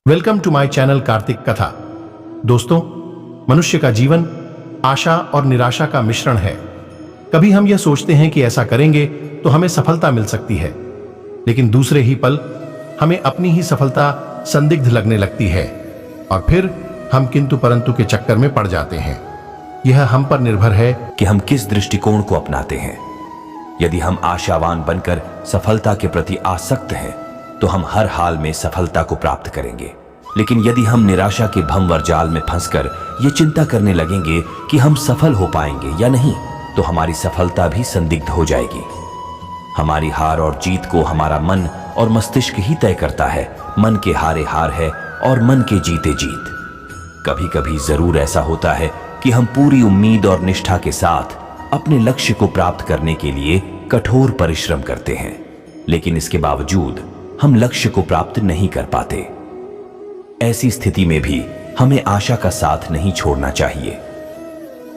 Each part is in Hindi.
Welcome to my channel Kartik Katha. दोस्तों, मनुष्य का जीवन आशा और निराशा का मिश्रण है। कभी हम यह सोचते हैं कि ऐसा करेंगे तो हमें सफलता मिल सकती है, लेकिन दूसरे ही पल हमें अपनी ही सफलता संदिग्ध लगने लगती है और फिर हम किंतु परंतु के चक्कर में पड़ जाते हैं। यह हम पर निर्भर है कि हम किस दृष्टिकोण को अपनाते हैं। यदि हम आशावान बनकर सफलता के प्रति आसक्त हैं तो हम हर हाल में सफलता को प्राप्त करेंगे, लेकिन यदि हम निराशा के भंवर जाल में फंसकर ये चिंता करने लगेंगे कि हम सफल हो पाएंगे या नहीं, तो हमारी सफलता भी संदिग्ध हो जाएगी। हमारी हार और जीत को हमारा मन और मस्तिष्क ही तय करता है। मन के हारे हार है और मन के जीते जीत। कभी कभी जरूर ऐसा होता है कि हम पूरी उम्मीद और निष्ठा के साथ अपने लक्ष्य को प्राप्त करने के लिए कठोर परिश्रम करते हैं, लेकिन इसके बावजूद हम लक्ष्य को प्राप्त नहीं कर पाते। ऐसी स्थिति में भी हमें आशा का साथ नहीं छोड़ना चाहिए।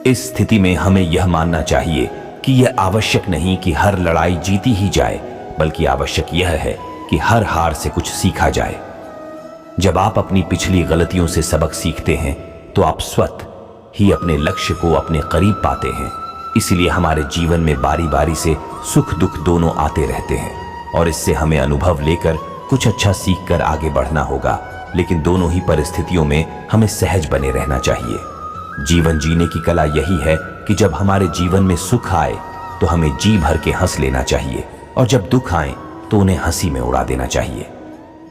इस स्थिति में हमें यह मानना चाहिए कि यह आवश्यक नहीं कि हर लड़ाई जीती ही जाए, बल्कि आवश्यक यह है कि हर हार से कुछ सीखा जाए। जब आप अपनी पिछली गलतियों से सबक सीखते हैं तो आप स्वतः ही अपने लक्ष्य को अपने करीब पाते हैं। इसलिए हमारे जीवन में बारी बारी से सुख दुख दोनों आते रहते हैं और इससे हमें अनुभव लेकर कुछ अच्छा सीखकर आगे बढ़ना होगा, लेकिन दोनों ही परिस्थितियों में हमें सहज बने रहना चाहिए। जीवन जीने की कला यही है कि जब हमारे जीवन में सुख आए तो हमें जी भर के हंस लेना चाहिए और जब दुख आए तो उन्हें हंसी में उड़ा देना चाहिए।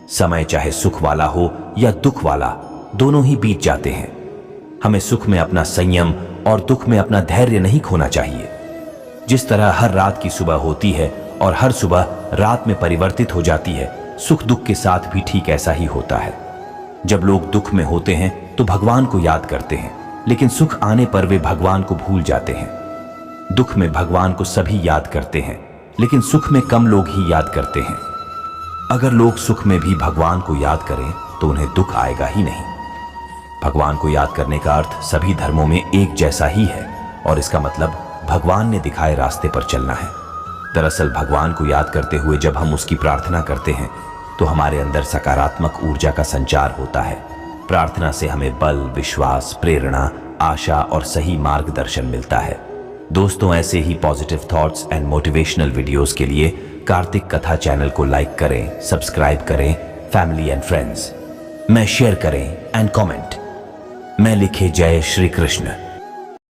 समय चाहे सुख वाला हो या दुख वाला, दोनों ही बीत जाते हैं। हमें सुख में अपना संयम और दुख में अपना धैर्य नहीं खोना चाहिए। जिस तरह हर रात की सुबह होती है और हर सुबह रात में परिवर्तित हो जाती है, सुख दुख के साथ भी ठीक ऐसा ही होता है। जब लोग दुख में होते हैं तो भगवान को याद करते हैं, लेकिन सुख आने पर वे भगवान को भूल जाते हैं। दुख में भगवान को सभी याद करते हैं, लेकिन सुख में कम लोग ही याद करते हैं। अगर लोग सुख में भी भगवान को याद करें तो उन्हें दुख आएगा ही नहीं। भगवान को याद करने का अर्थ सभी धर्मों में एक जैसा ही है और इसका मतलब भगवान ने दिखाए रास्ते पर चलना है। दरअसल भगवान को याद करते हुए जब हम उसकी प्रार्थना करते हैं तो हमारे अंदर सकारात्मक ऊर्जा का संचार होता है। प्रार्थना से हमें बल, विश्वास, प्रेरणा, आशा और सही मार्गदर्शन मिलता है। दोस्तों, ऐसे ही positive thoughts and motivational videos के लिए कार्तिक कथा चैनल को लाइक करें, सब्सक्राइब करें, फैमिली एंड फ्रेंड्स में शेयर करें एंड कमेंट में लिखे जय श्री कृष्ण।